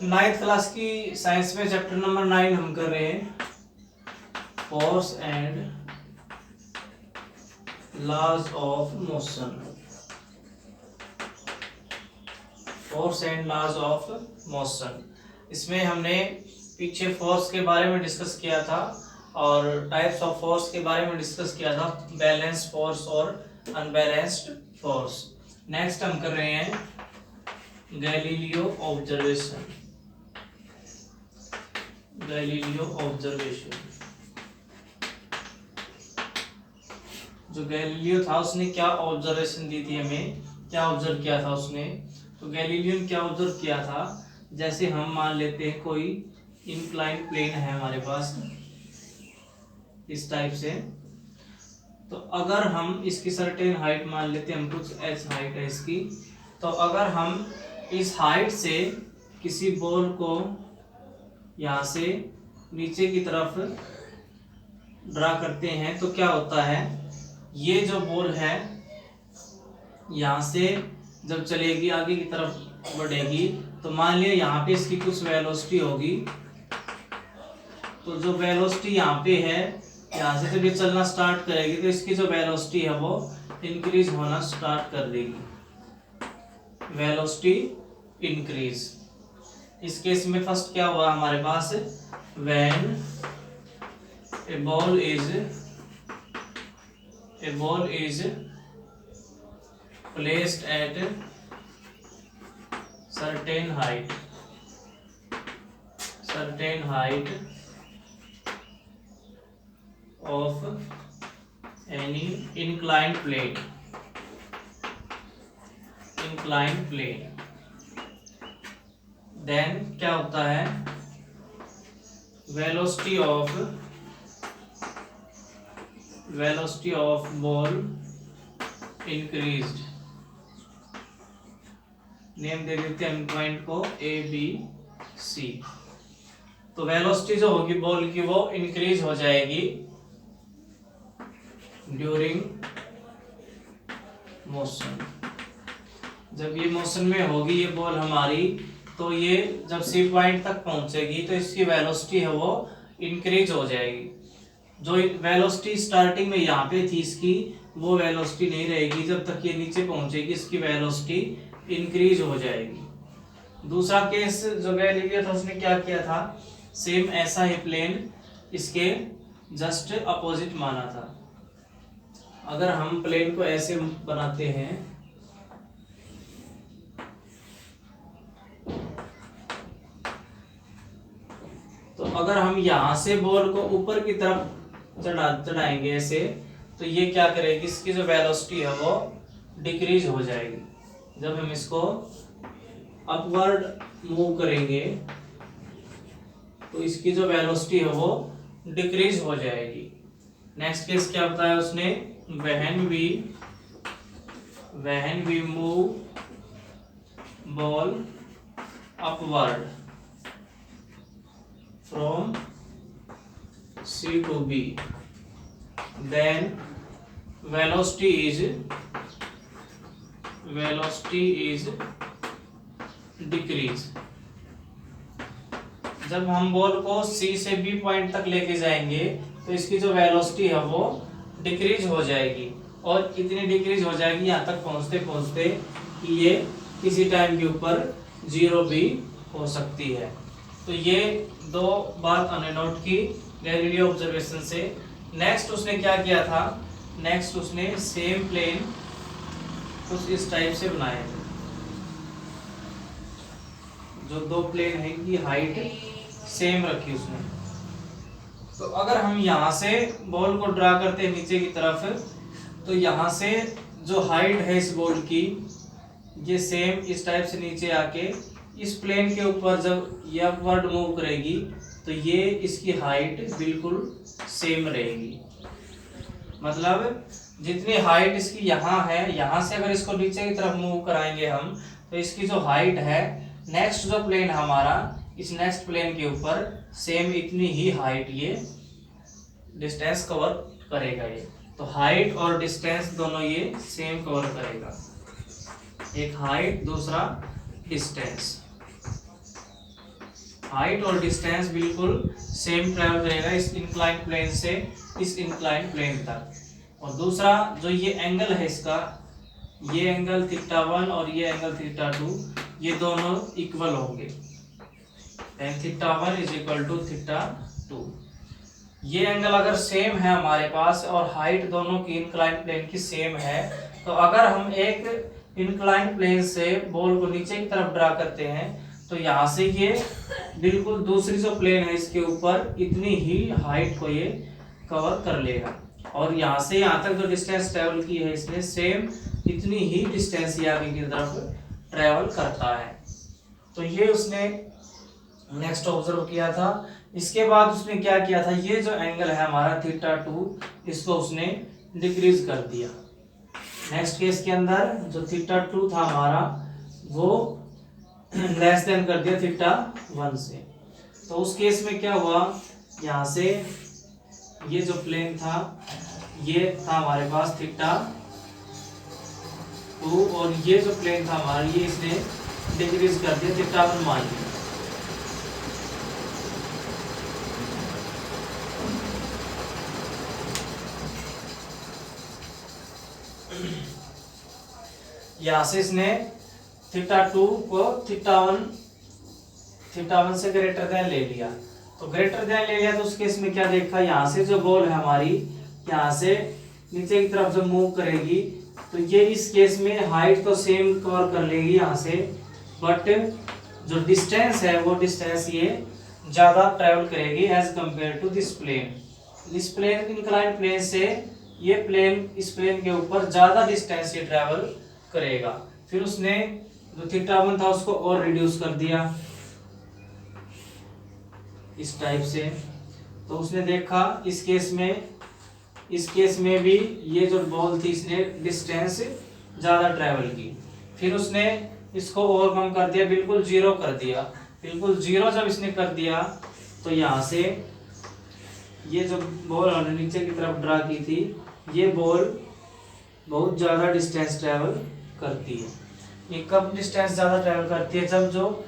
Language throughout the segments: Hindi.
नाइन्थ क्लास की साइंस में चैप्टर नंबर 9 हम कर रहे हैं, force and laws of motion. Force and laws of motion, इसमें हमने पीछे फोर्स के बारे में डिस्कस किया था और टाइप्स ऑफ फोर्स के बारे में डिस्कस किया था, बैलेंस फोर्स और अनबैलेंस्ड फोर्स। नेक्स्ट हम कर रहे हैं गैलीलियो ऑब्जर्वेशन। गैलीलियो ऑब्जर्वेशन, जो गैलीलियो था उसने क्या ऑब्जर्वेशन दी थी हमें, क्या ऑब्जर्व किया था उसने। तो गैलीलियो ने क्या ऑब्जर्व किया था, जैसे हम मान लेते हैं कोई इंक्लाइन प्लेन है हमारे पास इस टाइप से, तो अगर हम इसकी सर्टेन हाइट मान लेते हैं, हम कुछ h हाइट है इसकी, तो अगर हम इस हाइट से किसी बॉल को यहाँ से नीचे की तरफ ड्रा करते हैं तो क्या होता है, ये जो बॉल है यहाँ से जब चलेगी आगे की तरफ बढ़ेगी, तो मान लिया यहाँ पे इसकी कुछ वेलोसिटी होगी, तो जो वेलोसिटी यहाँ पे है, यहाँ से जब ये चलना स्टार्ट करेगी तो इसकी जो वेलोसिटी है वो इंक्रीज होना स्टार्ट कर देगी, वेलोसिटी इंक्रीज। इस केस में फर्स्ट क्या हुआ हमारे पास, when a ball is placed at certain height of any inclined plane, then क्या होता है, velocity of ball increased। Name दे देते हैं पॉइंट को ए बी सी। तो वेलोसिटी जो होगी बॉल की वो इंक्रीज हो जाएगी ड्यूरिंग मोशन। जब ये मोशन में होगी ये बॉल हमारी, तो ये जब सी पॉइंट तक पहुंचेगी तो इसकी वेलोसिटी है वो इंक्रीज हो जाएगी। जो वेलोसिटी स्टार्टिंग में यहाँ पे थी इसकी, वो वेलोसिटी नहीं रहेगी, जब तक ये नीचे पहुंचेगी इसकी वेलोसिटी इंक्रीज हो जाएगी। दूसरा केस जो गैलीलियो था उसने क्या किया था, सेम ऐसा ही प्लेन इसके जस्ट अपोजिट माना था। अगर हम प्लेन को ऐसे बनाते हैं, तो अगर हम यहां से बॉल को ऊपर की तरफ चढ़ाएंगे ऐसे, तो ये क्या करेगी, इसकी जो वेलोसिटी है वो डिक्रीज हो जाएगी। जब हम इसको अपवर्ड मूव करेंगे तो इसकी जो वेलोसिटी है वो डिक्रीज हो जाएगी। नेक्स्ट केस क्या बताया उसने, when we move ball upward from C to B, then velocity is decrease। जब हम बॉल को C से B पॉइंट तक लेके जाएंगे तो इसकी जो वेलोसिटी है वो डिक्रीज हो जाएगी, और इतनी डिक्रीज हो जाएगी यहाँ तक पहुँचते पहुँचते कि ये किसी टाइम के ऊपर 0 भी हो सकती है। तो ये दो बात हमने नोट की गैलीलियो ऑब्जर्वेशन से। नेक्स्ट उसने क्या किया था, नेक्स्ट उसने सेम प्लेन कुछ इस टाइप से बनाए थे, जो दो प्लेन है की हाइट सेम रखी उसने। तो अगर हम यहाँ से बॉल को ड्रा करते हैं नीचे की तरफ, तो यहाँ से जो हाइट है इस बॉल की, ये सेम इस टाइप से नीचे आके इस प्लेन के ऊपर जब ये अपवर्ड मूव करेगी तो ये इसकी हाइट बिल्कुल सेम रहेगी। मतलब जितनी हाइट इसकी यहाँ है, यहाँ से अगर इसको नीचे की तरफ मूव कराएंगे हम, तो इसकी जो हाइट है नेक्स्ट जो प्लेन हमारा, इस नेक्स्ट प्लेन के ऊपर सेम इतनी ही हाइट ये डिस्टेंस कवर करेगा ये। तो हाइट और डिस्टेंस दोनों ये सेम कवर करेगा, एक हाइट दूसरा डिस्टेंस। हाइट और डिस्टेंस बिल्कुल सेम ट्रेवल करेगा इस इंक्लाइन प्लेन से इस इंक्लाइन प्लेन तक। और दूसरा जो ये एंगल है इसका, ये एंगल θ1 और ये एंगल θ2, ये दोनों इक्वल होंगे। θ1 इज इक्वल टू θ2। ये एंगल अगर सेम है हमारे पास और हाइट दोनों की इंक्लाइन प्लेन की सेम है, तो अगर हम एक इंक्लाइन प्लेन से बॉल को नीचे की तरफ ड्रा करते हैं तो यहाँ से ये बिल्कुल दूसरी जो प्लेन है इसके ऊपर इतनी ही हाइट को ये कवर कर लेगा। और यहाँ से यहाँ तक जो डिस्टेंस ट्रेवल की है इसने सेम इतनी ही डिस्टेंस ये आगे की तरफ ट्रेवल करता है। तो ये उसने नेक्स्ट ऑब्जर्व किया था। इसके बाद उसने क्या किया था, ये जो एंगल है हमारा θ2, इसको उसने डिक्रीज कर दिया। नेक्स्ट केस के अंदर जो θ2 था हमारा वो लेस देन कर दिया θ1 से। तो उस केस में क्या हुआ, यहाँ से ये जो प्लेन था ये था हमारे पास θ2 और ये जो प्लेन था हमारा ये इसने डिक्रीज कर दिया θ1 मान लिया। यहाँ से इसने θ2 को θ1 से ग्रेटर देन ले लिया। तो ग्रेटर देन ले लिया तो उस केस में क्या देखा, यहाँ से जो बॉल है हमारी यहाँ से नीचे की तरफ जब मूव करेगी तो ये इस केस में हाइट तो सेम कवर कर लेगी यहाँ से, बट जो डिस्टेंस है वो डिस्टेंस ये ज्यादा ट्रेवल करेगी as compare to this plane. इस प्लेन इंक्लाइन प्लेन से ये प्लेन इस प्लेन के ऊपर ज्यादा डिस्टेंस ये ट्रेवल करेगा। फिर उसने जो θ1 था उसको और रिड्यूस कर दिया इस टाइप से। तो उसने देखा इस केस में भी ये जो बॉल थी इसने डिस्टेंस ज्यादा ट्रेवल की। फिर उसने इसको ओवरकम कर दिया, बिल्कुल जीरो कर दिया। बिल्कुल जीरो जब इसने कर दिया तो यहाँ से ये जो बॉल हमने नीचे की तरफ ड्रा की थी ये बॉल बहुत ज़्यादा डिस्टेंस ट्रेवल करती है। ये कब डिस्टेंस ज़्यादा ट्रेवल करती है, जब जो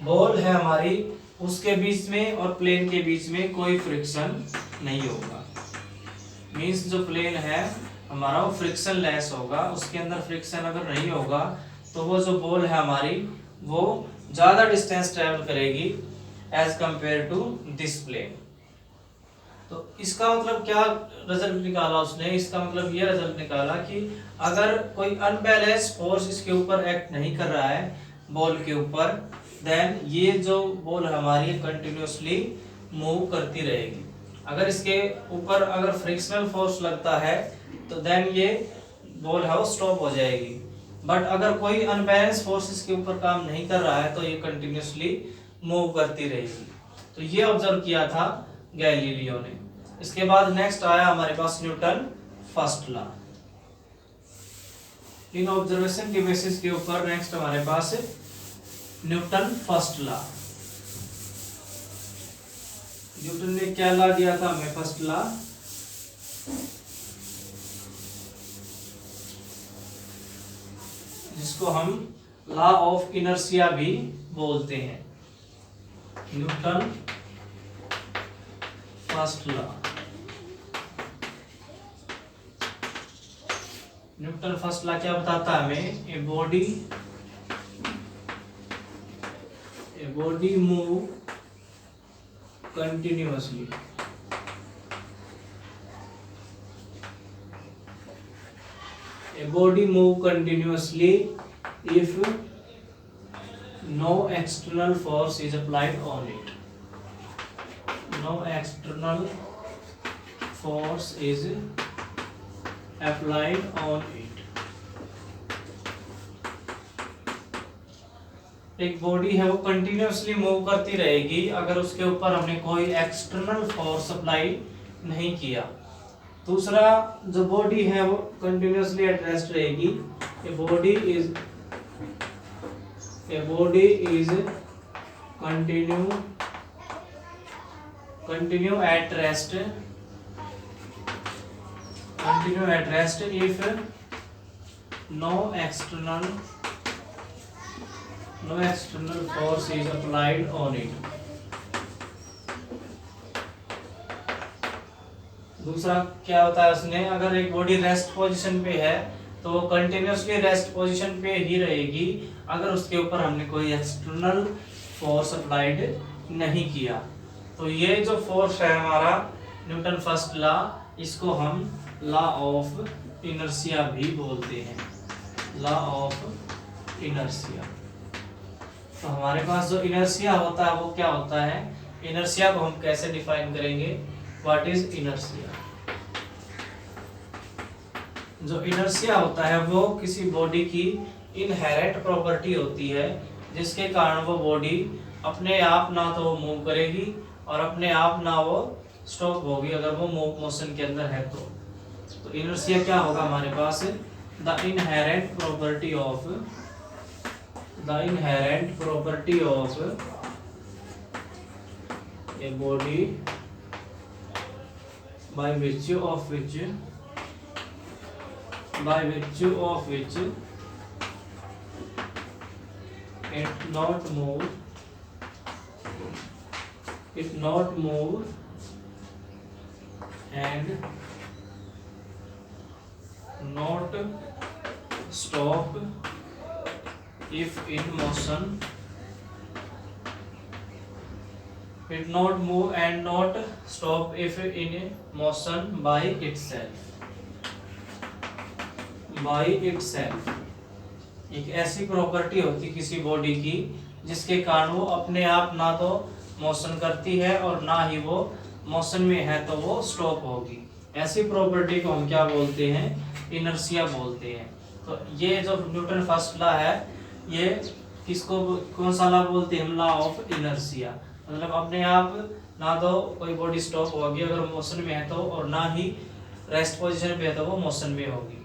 बॉल है हमारी उसके बीच में और प्लेन के बीच में कोई फ्रिक्शन नहीं होगा। मीन्स जो प्लेन है हमारा वो फ्रिक्शन लेस होगा, उसके अंदर फ्रिक्शन अगर नहीं होगा तो वो जो बॉल है हमारी वो ज़्यादा डिस्टेंस ट्रेवल करेगी as compare to this plane. तो इसका मतलब क्या रिजल्ट निकाला उसने, इसका मतलब ये रिजल्ट निकाला कि अगर कोई अनबैलेंस फोर्स इसके ऊपर एक्ट नहीं कर रहा है बॉल के ऊपर, देन ये जो बॉल हमारी कंटिन्यूसली मूव करती रहेगी। अगर इसके ऊपर अगर फ्रिक्शनल फोर्स लगता है तो देन ये बॉल है वो स्टॉप हो जाएगी। बट अगर कोई अनबैलेंस फोर्स इसके ऊपर काम नहीं कर रहा है तो ये कंटिन्यूसली मूव करती रहेगी। तो ये ऑब्जर्व किया था गैलीलियो ने। इसके बाद नेक्स्ट आया हमारे पास न्यूटन फर्स्ट लॉ। इन ऑब्जर्वेशन के बेसिस के ऊपर नेक्स्ट हमारे पास न्यूटन फर्स्ट लॉ। न्यूटन ने क्या लॉ दिया था हमें, फर्स्ट लॉ, जिसको हम लॉ ऑफ इनर्शिया भी बोलते हैं। Newton first law. Newton first law क्या बताता है हमें, a body move continuously. A body move continuously if no external force is applied on it. No external force is applied on it. एक बॉडी है वो कंटिन्यूअसली मूव करती रहेगी अगर उसके ऊपर हमने कोई एक्सटर्नल फोर्स अप्लाई नहीं किया। दूसरा जो बॉडी है वो कंटिन्यूअसली एट रेस्ट रहेगी। A body is continue at rest if no external force is applied on it. दूसरा क्या होता है उसने, अगर एक बॉडी रेस्ट पोजीशन पे है तो वो कंटिन्यूसली रेस्ट पोजीशन पे ही रहेगी अगर उसके ऊपर हमने कोई एक्सटर्नल फोर्स अप्लाइड नहीं किया। तो ये जो फोर्स है हमारा न्यूटन फर्स्ट लॉ, इसको हम लॉ ऑफ इनर्शिया भी बोलते हैं, लॉ ऑफ इनर्शिया। तो हमारे पास जो इनर्शिया होता है वो क्या होता है, इनर्शिया को हम कैसे डिफाइन करेंगे, व्हाट इज इनर्शिया। जो इनर्शिया होता है वो किसी बॉडी की इनहेरेंट प्रॉपर्टी होती है जिसके कारण वो बॉडी अपने आप ना तो मूव करेगी और अपने आप ना वो स्टॉप होगी अगर वो मूव मोशन के अंदर है तो इनर्शिया क्या होगा हमारे पास, the inherent property of a body by virtue of which it not move and not stop if in motion, it not move and not stop if in motion by itself। एक ऐसी प्रॉपर्टी होती किसी बॉडी की जिसके कारण वो अपने आप ना तो मोशन करती है और ना ही वो मोशन में है तो वो स्टॉप होगी। ऐसी प्रॉपर्टी को हम क्या बोलते हैं, इनर्शिया बोलते हैं। तो ये जो न्यूटन फर्स्ट लॉ है ये किसको, कौन सा लॉ बोलते हैं हम, लॉ ऑफ इनर्शिया। मतलब अपने आप ना तो कोई बॉडी स्टॉप होगी अगर मोशन में है तो, और ना ही रेस्ट पोजीशन पे है तो वो मोशन में होगी।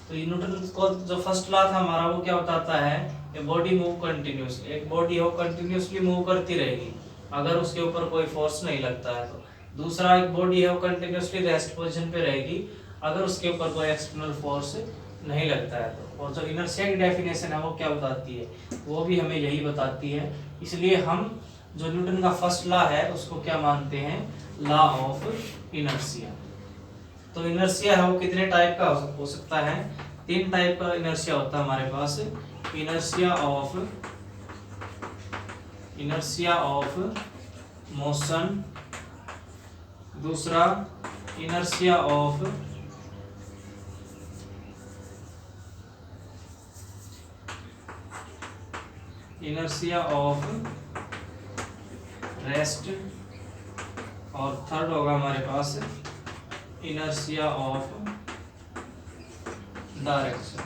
तो न्यूटन को जो फर्स्ट लॉ था हमारा वो क्या बताता है, कि बॉडी मूव कंटिन्यूसली, एक बॉडी हो कंटिन्यूसली मूव करती रहेगी अगर उसके ऊपर कोई फोर्स नहीं लगता है तो। दूसरा एक बॉडी है वो कंटिन्यूसली रेस्ट पोजीशन पे रहेगी अगर उसके ऊपर कोई एक्सटर्नल फोर्स नहीं लगता है तो। और जो इनर्शिया की डेफिनेशन है वो क्या बताती है, वो भी हमें यही बताती है। इसलिए हम जो न्यूटन का फर्स्ट लॉ है उसको क्या मानते हैं, लॉ ऑफ इनर्शिया। तो इनर्शिया है वो कितने टाइप का हो सकता है, 3 टाइप का इनर्शिया होता है हमारे पास। इनर्शिया ऑफ मोशन, दूसरा इनर्शिया ऑफ रेस्ट, और थर्ड होगा हमारे पास इनर्शिया ऑफ डायरेक्शन।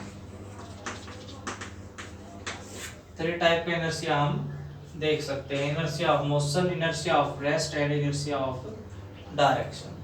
3 टाइप का इनर्शिया हम देख सकते हैं, inertia of motion, inertia of rest and inertia of direction.